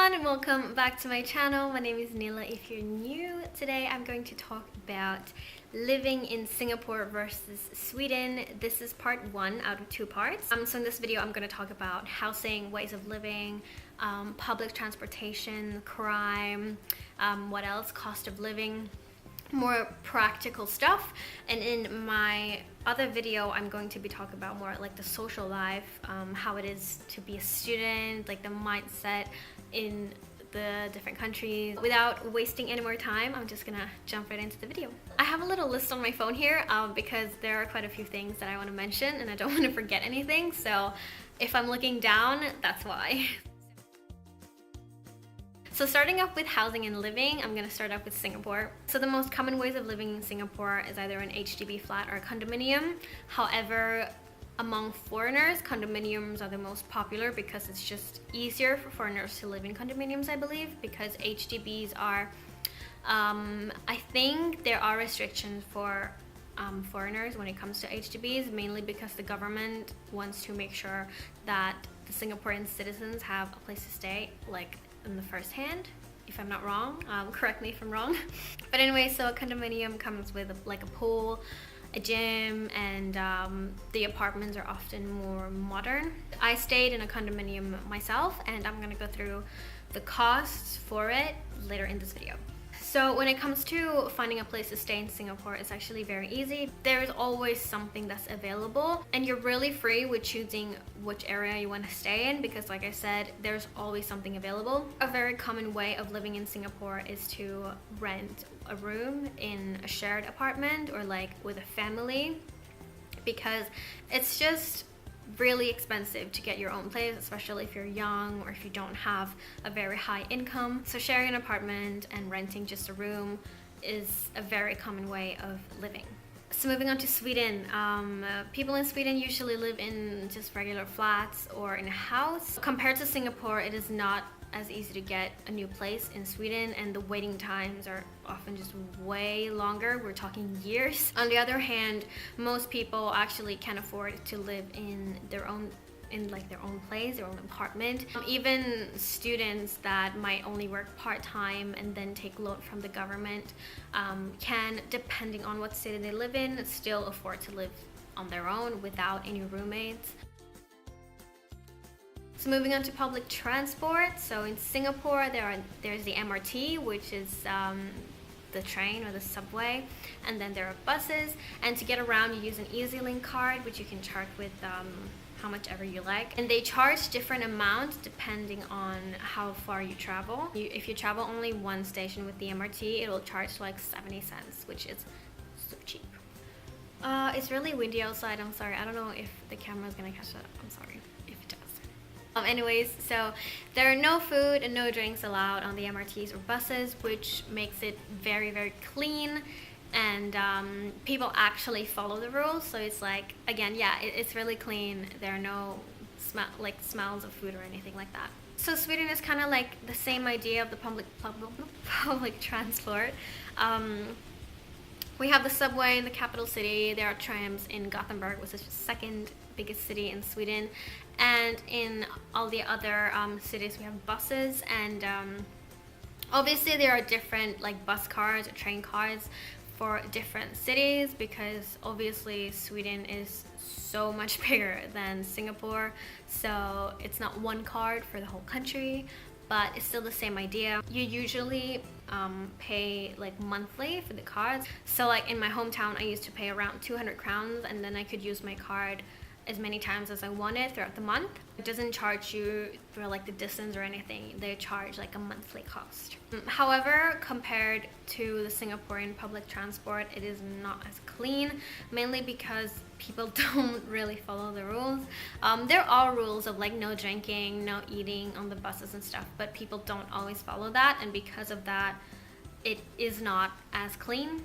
everyone and welcome back to my channel. My name is Nila. If you're new, today I'm going to talk about living in Singapore versus Sweden. This is part 1 out of 2 parts. So in this video I'm going to talk about housing, ways of living, public transportation, crime, what else, cost of living, more practical stuff. And in my other video I'm going to be talking about more like the social life, how it is to be a student, like the mindset in the different countries. Without wasting any more time, I'm just gonna jump right into the video. I have a little list on my phone here because there are quite a few things that I want to mention and I don't want to forget anything, so if I'm looking down, that's why. So starting off with housing and living, I'm going to start off with Singapore. So the most common ways of living in Singapore is either an HDB flat or a condominium. However, among foreigners, condominiums are the most popular because it's just easier for foreigners to live in condominiums, I believe, because HDBs are, I think there are restrictions for foreigners when it comes to HDBs, mainly because the government wants to make sure that the Singaporean citizens have a place to stay, like in the first hand, if I'm not wrong. Correct me if I'm wrong. But anyway, so a condominium comes with like a pool, a gym, and the apartments are often more modern. I stayed in a condominium myself and I'm gonna go through the costs for it later in this video. So when it comes to finding a place to stay in Singapore, it's actually very easy. There's always something that's available and you're really free with choosing which area you want to stay in because, like I said, there's always something available. A very common way of living in Singapore is to rent a room in a shared apartment or like with a family, because it's just really expensive to get your own place, especially if you're young or if you don't have a very high income. So sharing an apartment and renting just a room is a very common way of living. So moving on to Sweden, people in Sweden usually live in just regular flats or in a house. Compared to Singapore, it is not as easy to get a new place in Sweden, and the waiting times are often just way longer. We're talking years. On the other hand, most people actually can afford to live in their own place, their own apartment. Even students that might only work part-time and then take loan from the government can, depending on what city they live in, still afford to live on their own without any roommates. So moving on to public transport. So in Singapore, there's the MRT, which is the train or the subway, and then there are buses. And to get around, you use an EasyLink card, which you can charge with how much ever you like. And they charge different amounts depending on how far you travel. If you travel only one station with the MRT, it will charge like 70 cents, which is so cheap. It's really windy outside. I'm sorry. I don't know if the camera is gonna catch that. I'm sorry if it does. Anyways, so there are no food and no drinks allowed on the MRTs or buses, which makes it very, very clean, and people actually follow the rules. So it's like, again, yeah, it's really clean. There are no smells of food or anything like that. So Sweden is kind of like the same idea of the public transport. We have the subway in the capital city. There are trams in Gothenburg, which is the second biggest city in Sweden, and in all the other cities we have buses. And obviously there are different like bus cards or train cards for different cities, because obviously Sweden is so much bigger than Singapore, so it's not one card for the whole country, but it's still the same idea. You usually pay like monthly for the cards. So like in my hometown, I used to pay around 200 crowns, and then I could use my card as many times as I wanted throughout the month. It doesn't charge you for like the distance or anything. They charge like a monthly cost. However, compared to the Singaporean public transport, it is not as clean, mainly because people don't really follow the rules. There are rules of like no drinking, no eating on the buses and stuff, but people don't always follow that, and because of that, it is not as clean.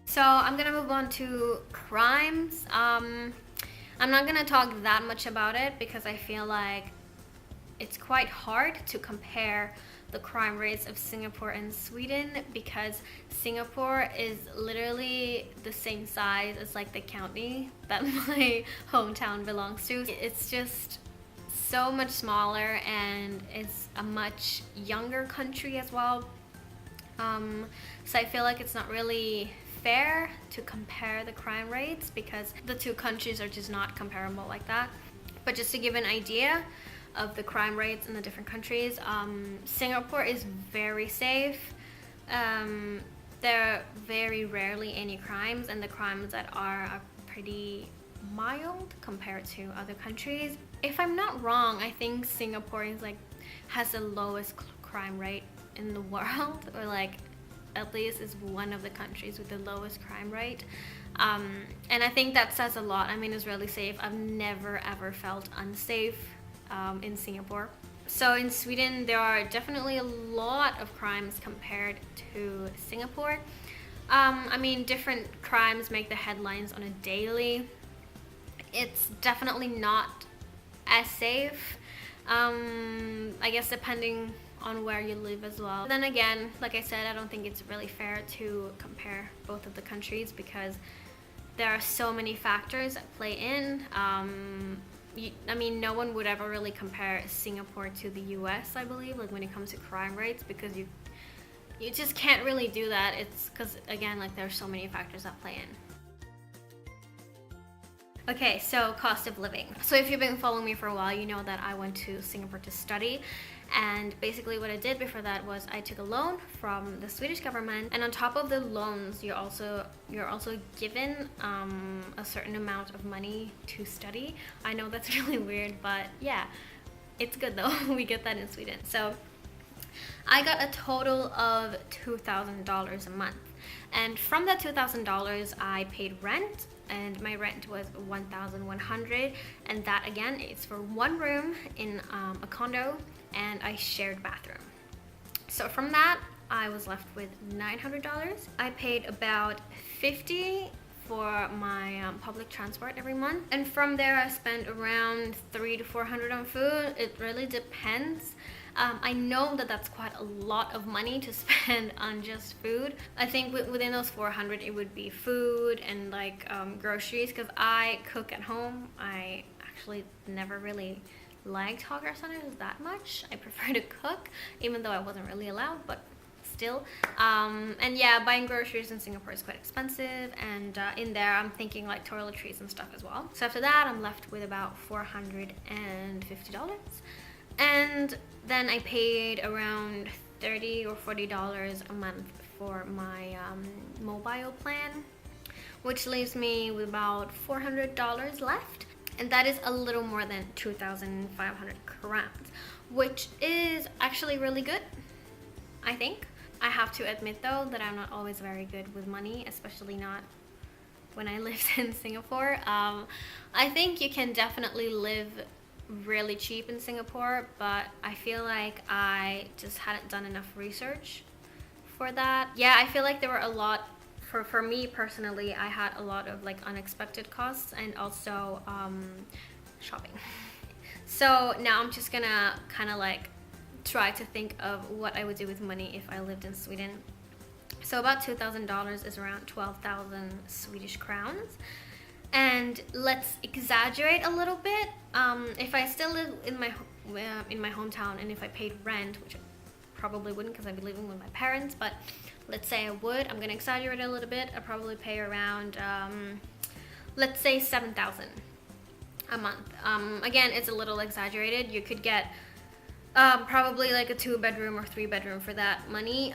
So I'm gonna move on to crimes. I'm not gonna talk that much about it because I feel like it's quite hard to compare the crime rates of Singapore and Sweden, because Singapore is literally the same size as like the county that my hometown belongs to. It's just so much smaller and it's a much younger country as well. So I feel like it's not really fair to compare the crime rates because the two countries are just not comparable like that. But just to give an idea of the crime rates in the different countries, Singapore is very safe. There are very rarely any crimes, and the crimes that are pretty mild compared to other countries. If I'm not wrong, I think Singapore is like has the lowest crime rate in the world, or like at least is one of the countries with the lowest crime rate. And I think that says a lot. I mean, it's really safe. I've never ever felt unsafe in Singapore. So in Sweden, there are definitely a lot of crimes compared to Singapore. I mean, different crimes make the headlines on a daily. It's definitely not as safe. I guess depending on where you live as well. But then again, like I said, I don't think it's really fair to compare both of the countries because there are so many factors that play in. I mean, no one would ever really compare Singapore to the US, I believe, like when it comes to crime rates, because you just can't really do that. It's because, again, like there are so many factors that play in. Okay, so cost of living. So if you've been following me for a while, you know that I went to Singapore to study. And basically what I did before that was I took a loan from the Swedish government. And on top of the loans, you're also given a certain amount of money to study. I know that's really weird, but yeah, it's good though. We get that in Sweden. So I got a total of $2,000 a month. And from that $2,000, I paid rent, and my rent was $1,100, and that again is for one room in a condo, and I shared bathroom. So from that, I was left with $900. I paid about $50 for my public transport every month, and from there I spent around $300 to $400 on food. It really depends. I know that that's quite a lot of money to spend on just food. I think within those 400 it would be food and like groceries, because I cook at home. I actually never really liked hot cross sandwiches that much. I prefer to cook, even though I wasn't really allowed, but still. And yeah, buying groceries in Singapore is quite expensive, and in there I'm thinking like toiletries and stuff as well. So after that, I'm left with about $450. And then I paid around $30 or $40 a month for my mobile plan, which leaves me with about $400 left. And that is a little more than 2,500 crowns, which is actually really good, I think. I have to admit though that I'm not always very good with money, especially not when I lived in Singapore. I think you can definitely live really cheap in Singapore, but I feel like I just hadn't done enough research for that. Yeah, I feel like there were a lot, for me personally, I had a lot of like unexpected costs, and also shopping. So now I'm just gonna kind of like try to think of what I would do with money if I lived in Sweden. So about $2,000 is around 12,000 Swedish crowns. And let's exaggerate a little bit. If I still live in my hometown, and if I paid rent, which I probably wouldn't because I'd be living with my parents, but let's say I would, I'm gonna exaggerate a little bit. I'd probably pay around, let's say 7,000 a month. Again, it's a little exaggerated. You could get probably like a 2-bedroom or 3-bedroom for that money.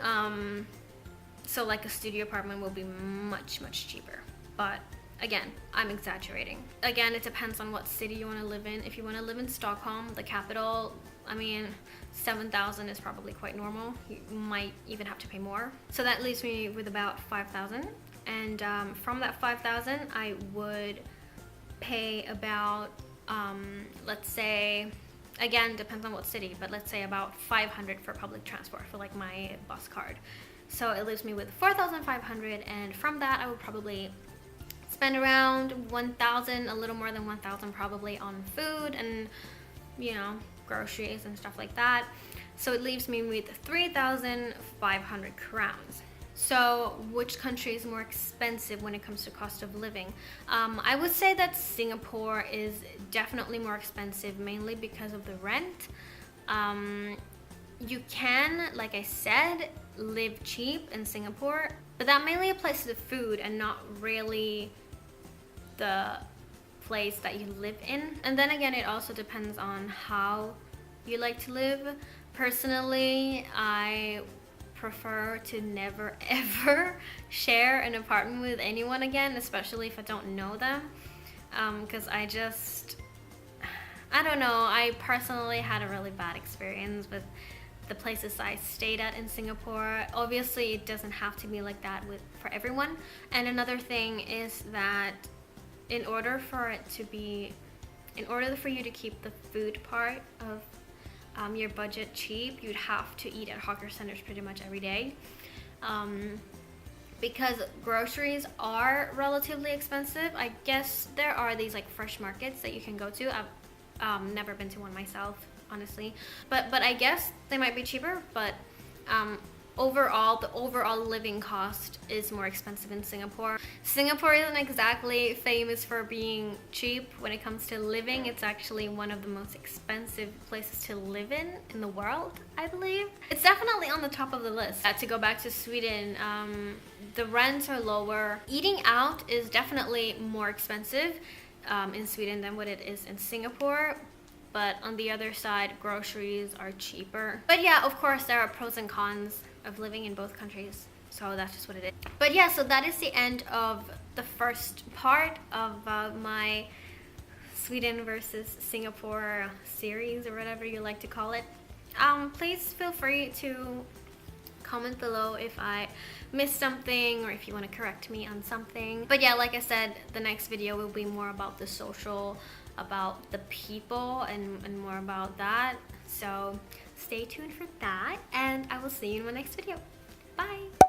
So like a studio apartment will be much, much cheaper. But again, I'm exaggerating. Again, it depends on what city you want to live in. If you want to live in Stockholm, the capital, I mean, 7,000 is probably quite normal. You might even have to pay more. So that leaves me with about 5,000. And from that 5,000, I would pay about, let's say, again, depends on what city, but let's say about 500 for public transport, for like my bus card. So it leaves me with 4,500, and from that I would probably spend around 1,000, a little more than 1,000 probably on food and, you know, groceries and stuff like that. So it leaves me with 3,500 crowns. So which country is more expensive when it comes to cost of living? I would say that Singapore is definitely more expensive, mainly because of the rent. You can, like I said, live cheap in Singapore, but that mainly applies to the food and not really the place that you live in. And then again, it also depends on how you like to live. Personally, I prefer to never ever share an apartment with anyone again, especially if I don't know them, because I don't know, I personally had a really bad experience with the places I stayed at in Singapore. Obviously it doesn't have to be like that for everyone. And another thing is that in order for you to keep the food part of your budget cheap, you'd have to eat at hawker centers pretty much every day, because groceries are relatively expensive. I guess there are these like fresh markets that you can go to. I've never been to one myself, honestly, but I guess they might be cheaper. But the overall living cost is more expensive in Singapore. Singapore isn't exactly famous for being cheap when it comes to living. It's actually one of the most expensive places to live in the world, I believe. It's definitely on the top of the list. To go back to Sweden, the rents are lower. Eating out is definitely more expensive in Sweden than what it is in Singapore. But on the other side, groceries are cheaper. But yeah, of course, there are pros and cons of living in both countries, so that's just what it is. But yeah, so that is the end of the first part of my Sweden versus Singapore series, or whatever you like to call it. Please feel free to comment below if I missed something, or if you want to correct me on something. But yeah, like I said, the next video will be more about the social, about the people, and more about that. So stay tuned for that, and I will see you in my next video. Bye!